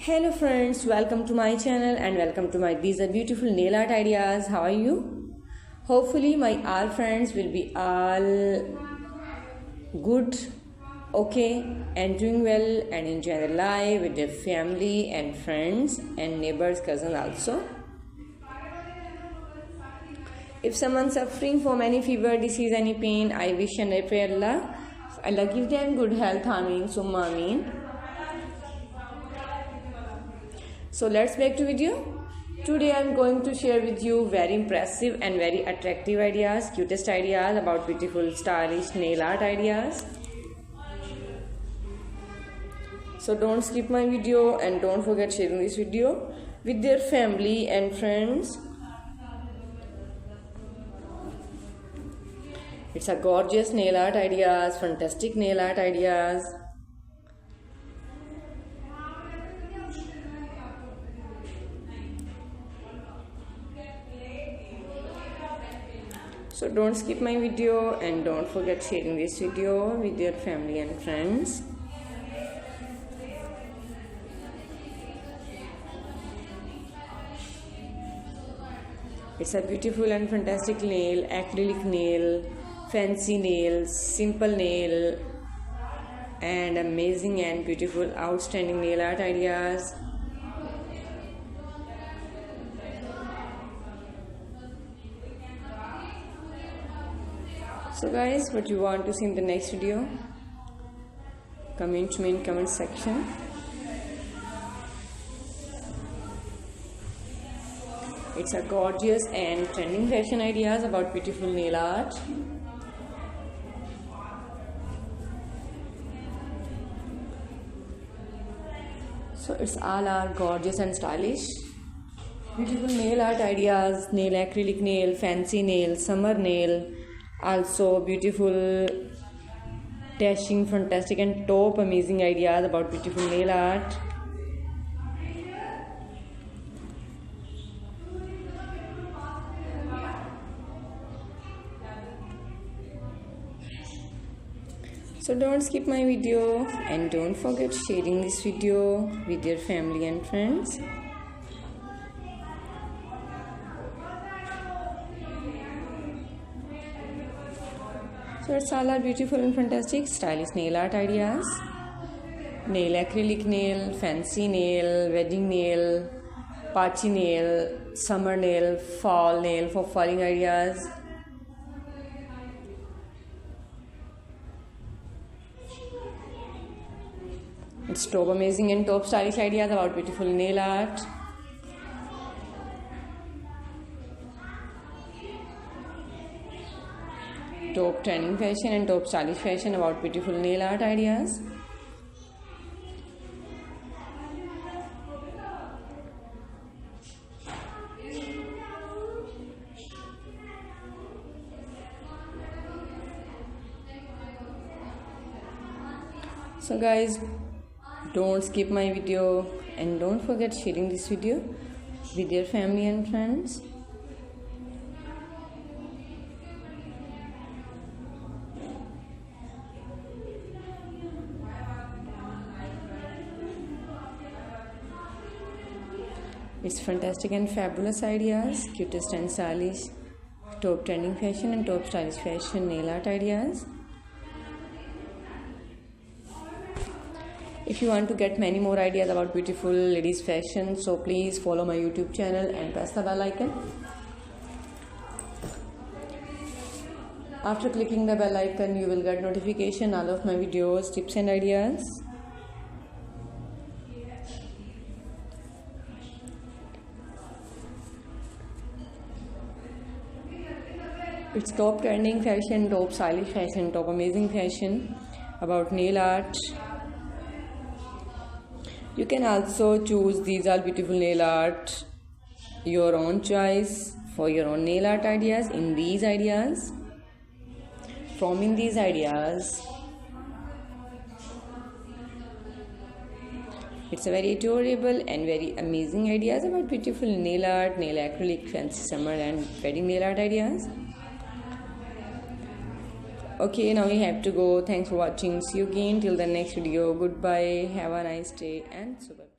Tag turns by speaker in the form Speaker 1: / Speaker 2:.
Speaker 1: Hello friends, welcome to my channel and welcome to my these are beautiful nail art ideas. How are you? Hopefully my all friends will be all good, okay, and doing well and enjoy their life with their family and friends and neighbors, cousins also. If someone suffering from any fever, disease, any pain, I wish and I pray Allah give them good health. Ameen, summa ameen. So let's back to video. Today I am going to share with you very impressive and very attractive ideas, cutest ideas about beautiful stylish nail art ideas. So don't skip my video and don't forget sharing this video with their family and friends. It's a gorgeous nail art ideas, fantastic nail art ideas. So don't skip my video and don't forget sharing this video with your family and friends. It's a beautiful and fantastic nail, acrylic nail, fancy nail, simple nail, and amazing and beautiful outstanding nail art ideas. So guys, what you want to see in the next video? Comment me in comment section. It's a gorgeous and trending fashion ideas about beautiful nail art. So it's all are gorgeous and stylish. Beautiful nail art ideas, nail acrylic nail, fancy nail, summer nail. Also beautiful, dashing, fantastic and top amazing ideas about beautiful nail art. So don't skip my video and don't forget sharing this video with your family and friends. So it's all our beautiful and fantastic stylish nail art ideas. Nail acrylic nail, fancy nail, wedding nail, party nail, summer nail, fall nail for falling ideas. It's top amazing and top stylish ideas about beautiful nail art. Top trending fashion and top stylish fashion about beautiful nail art ideas. So guys, don't skip my video and don't forget sharing this video with your family and friends. It's fantastic and fabulous ideas, cutest and stylish, top trending fashion and top stylish fashion nail art ideas. If you want to get many more ideas about beautiful ladies fashion, so please follow my YouTube channel and press the bell icon. After clicking the bell icon, you will get notification all of my videos, tips and ideas. It's top trending fashion, top stylish fashion, top amazing fashion about nail art. You can also choose these are beautiful nail art, your own choice for your own nail art ideas in these ideas. From in these ideas, it's a very adorable and very amazing ideas about beautiful nail art, nail acrylic, fancy summer and wedding nail art ideas. Okay, now we have to go. Thanks for watching. See you again till the next video. Goodbye. Have a nice day and super.